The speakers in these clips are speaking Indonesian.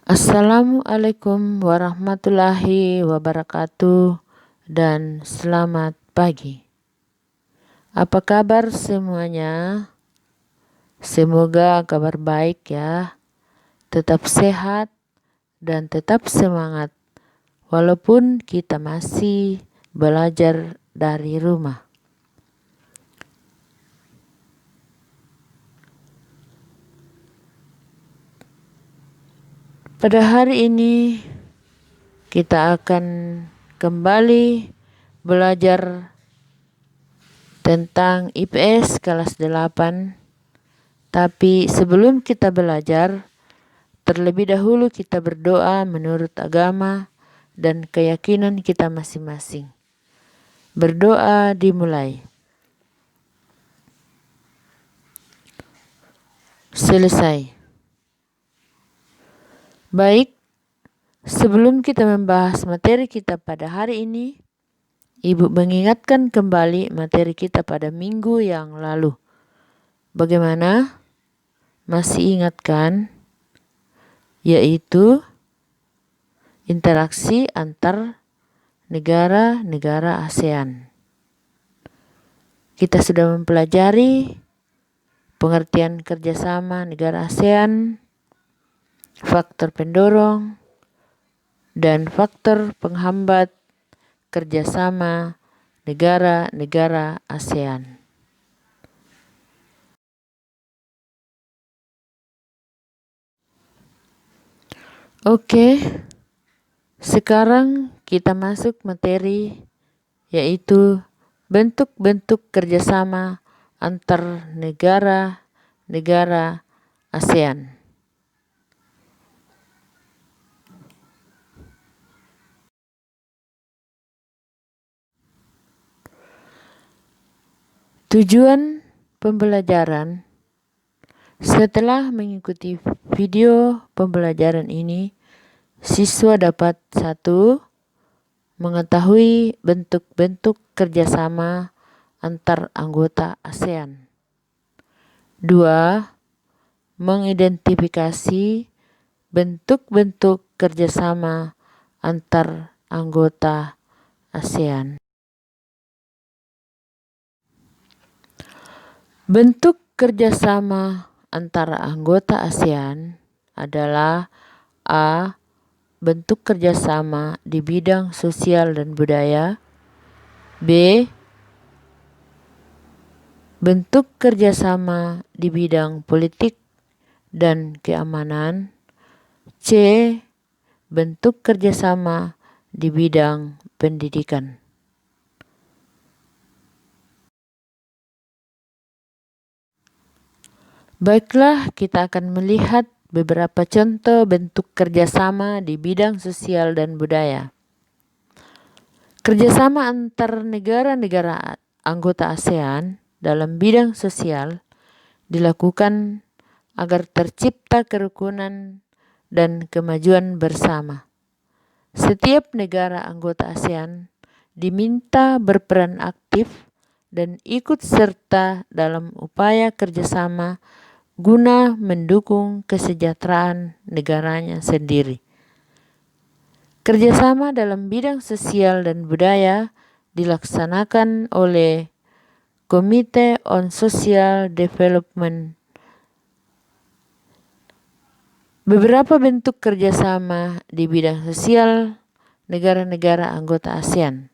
Assalamualaikum warahmatullahi wabarakatuh dan selamat pagi. Apa kabar semuanya? Semoga kabar baik ya. Tetap sehat dan tetap semangat walaupun kita masih belajar dari rumah. Pada hari ini kita akan kembali belajar tentang IPS kelas 8. Tapi sebelum kita belajar, terlebih dahulu kita berdoa menurut agama dan keyakinan kita masing-masing. Berdoa dimulai. Selesai. Baik, sebelum kita membahas materi kita pada hari ini, Ibu mengingatkan kembali materi kita pada minggu yang lalu. Bagaimana? Masih ingat kan? Yaitu interaksi antar negara-negara ASEAN. Kita sudah mempelajari pengertian kerjasama negara ASEAN, faktor pendorong, dan faktor penghambat kerjasama negara-negara ASEAN. Oke, sekarang kita masuk materi yaitu bentuk-bentuk kerjasama antar negara-negara ASEAN. Tujuan pembelajaran: setelah mengikuti video pembelajaran ini, siswa dapat 1. Mengetahui bentuk-bentuk kerjasama antar anggota ASEAN. 2. Mengidentifikasi bentuk-bentuk kerjasama antar anggota ASEAN. Bentuk kerjasama antara anggota ASEAN adalah A. Bentuk kerjasama di bidang sosial dan budaya. B. Bentuk kerjasama di bidang politik dan keamanan. C. Bentuk kerjasama di bidang pendidikan. Baiklah, kita akan melihat beberapa contoh bentuk kerjasama di bidang sosial dan budaya. Kerjasama antar negara-negara anggota ASEAN dalam bidang sosial dilakukan agar tercipta kerukunan dan kemajuan bersama. Setiap negara anggota ASEAN diminta berperan aktif dan ikut serta dalam upaya kerjasama guna mendukung kesejahteraan negaranya sendiri. Kerjasama dalam bidang sosial dan budaya dilaksanakan oleh Komite on Social Development. Beberapa bentuk kerjasama di bidang sosial negara-negara anggota ASEAN,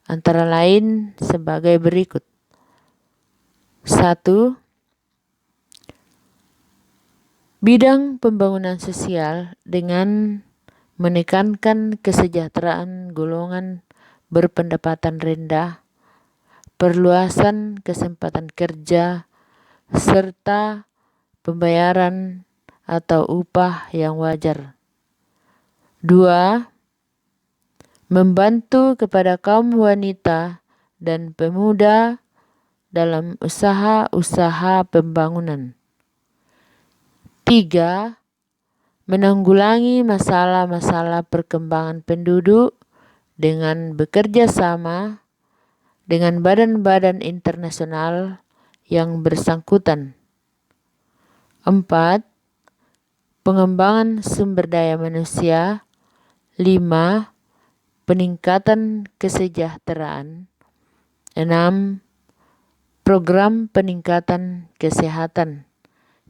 antara lain sebagai berikut. 1. Bidang pembangunan sosial dengan menekankan kesejahteraan golongan berpendapatan rendah, perluasan kesempatan kerja, serta pembayaran atau upah yang wajar. 2. Membantu kepada kaum wanita dan pemuda dalam usaha-usaha pembangunan. 3. Menanggulangi masalah-masalah perkembangan penduduk dengan bekerja sama dengan badan-badan internasional yang bersangkutan. 4. pengembangan sumber daya manusia. 5. Peningkatan kesejahteraan. 6. Program peningkatan kesehatan,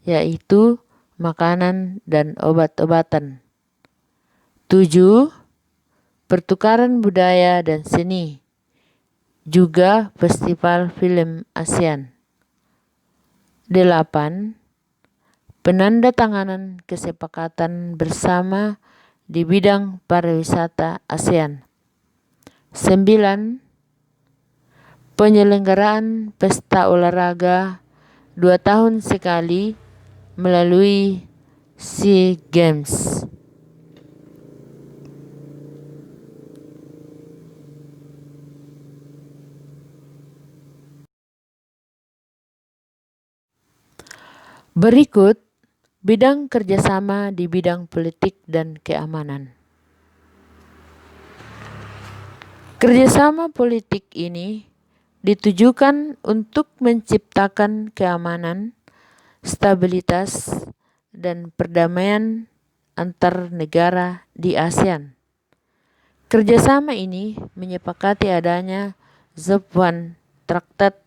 yaitu makanan dan obat-obatan. 7. Pertukaran budaya dan seni, juga Festival Film ASEAN. 8. Penandatanganan kesepakatan bersama di bidang pariwisata ASEAN. 9. Penyelenggaraan pesta olahraga 2 tahun sekali melalui SEA Games. Berikut bidang kerjasama di bidang politik dan keamanan. Kerjasama politik ini ditujukan untuk menciptakan keamanan, stabilitas, dan perdamaian antar negara di ASEAN. Kerjasama ini menyepakati adanya ZOP1, Traktat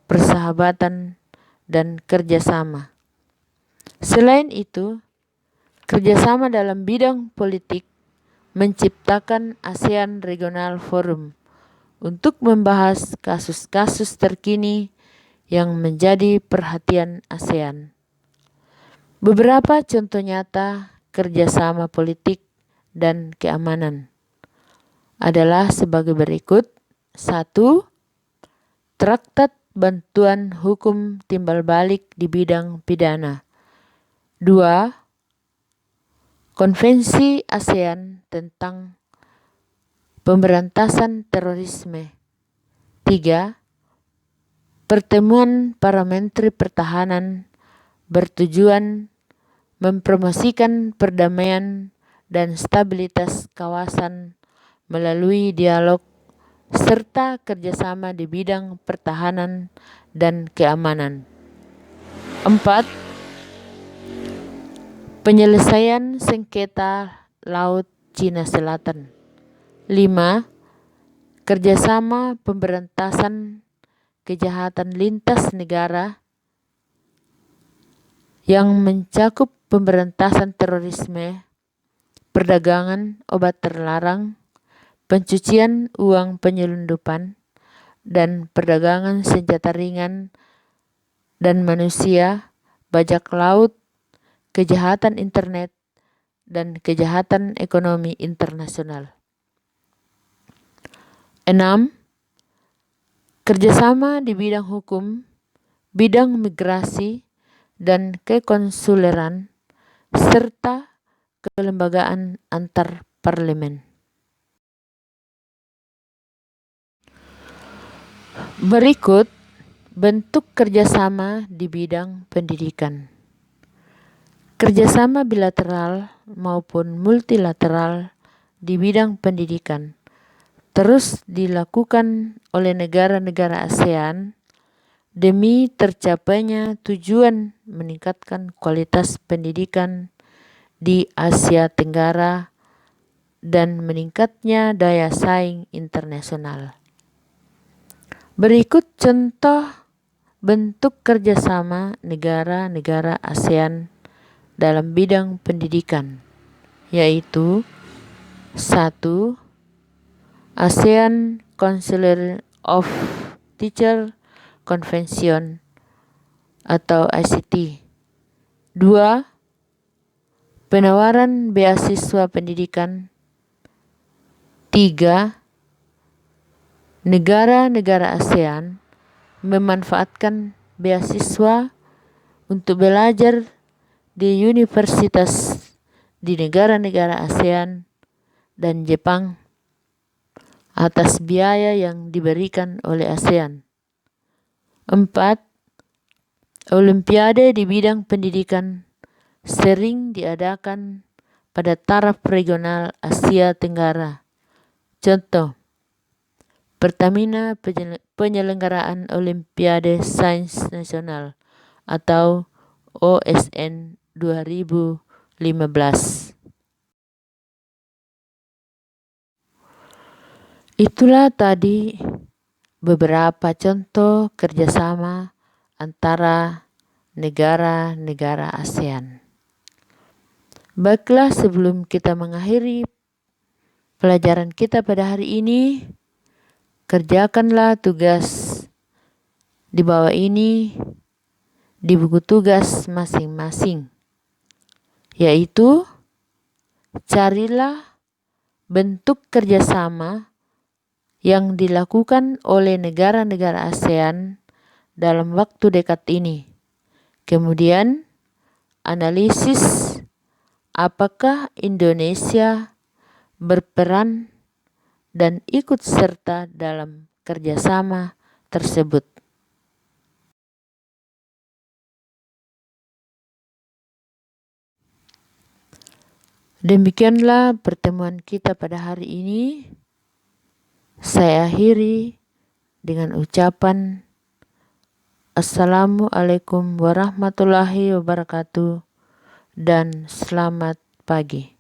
Persahabatan dan Kerjasama. Selain itu, kerjasama dalam bidang politik menciptakan ASEAN Regional Forum untuk membahas kasus-kasus terkini yang menjadi perhatian ASEAN. Beberapa contoh nyata kerjasama politik dan keamanan adalah sebagai berikut. 1. Traktat Bantuan Hukum Timbal Balik di bidang pidana. 2. Konvensi ASEAN tentang pemberantasan terorisme. 3. Pertemuan para Menteri Pertahanan bertujuan mempromosikan perdamaian dan stabilitas kawasan melalui dialog serta kerjasama di bidang pertahanan dan keamanan. 4. Penyelesaian sengketa Laut Cina Selatan. 5. Kerjasama pemberantasan kejahatan lintas negara yang mencakup pemberantasan terorisme, perdagangan obat terlarang, pencucian uang penyelundupan, dan perdagangan senjata ringan dan manusia, bajak laut, kejahatan internet, dan kejahatan ekonomi internasional. 6. Kerjasama di bidang hukum, bidang migrasi, dan kekonsuleran, serta kelembagaan antar parlemen. Berikut bentuk kerjasama di bidang pendidikan. Kerjasama bilateral maupun multilateral di bidang pendidikan terus dilakukan oleh negara-negara ASEAN demi tercapainya tujuan meningkatkan kualitas pendidikan di Asia Tenggara dan meningkatnya daya saing internasional. Berikut contoh bentuk kerjasama negara-negara ASEAN dalam bidang pendidikan, yaitu 1. ASEAN Council of Teacher Convention atau ICT. 2. Penawaran beasiswa pendidikan. 3. Negara-negara ASEAN memanfaatkan beasiswa untuk belajar di universitas di negara-negara ASEAN dan Jepang atas biaya yang diberikan oleh ASEAN. 4. Olimpiade di bidang pendidikan sering diadakan pada taraf regional Asia Tenggara. Contoh, Pertamina penyelenggaraan Olimpiade Sains Nasional atau OSN 2015. Itulah tadi beberapa contoh kerjasama antara negara-negara ASEAN. Baiklah, sebelum kita mengakhiri pelajaran kita pada hari ini, kerjakanlah tugas di bawah ini di buku tugas masing-masing, yaitu carilah bentuk kerjasama yang dilakukan oleh negara-negara ASEAN dalam waktu dekat ini. Kemudian, analisis apakah Indonesia berperan dan ikut serta dalam kerjasama tersebut. Demikianlah pertemuan kita pada hari ini. Saya akhiri dengan ucapan Assalamualaikum warahmatullahi wabarakatuh dan selamat pagi.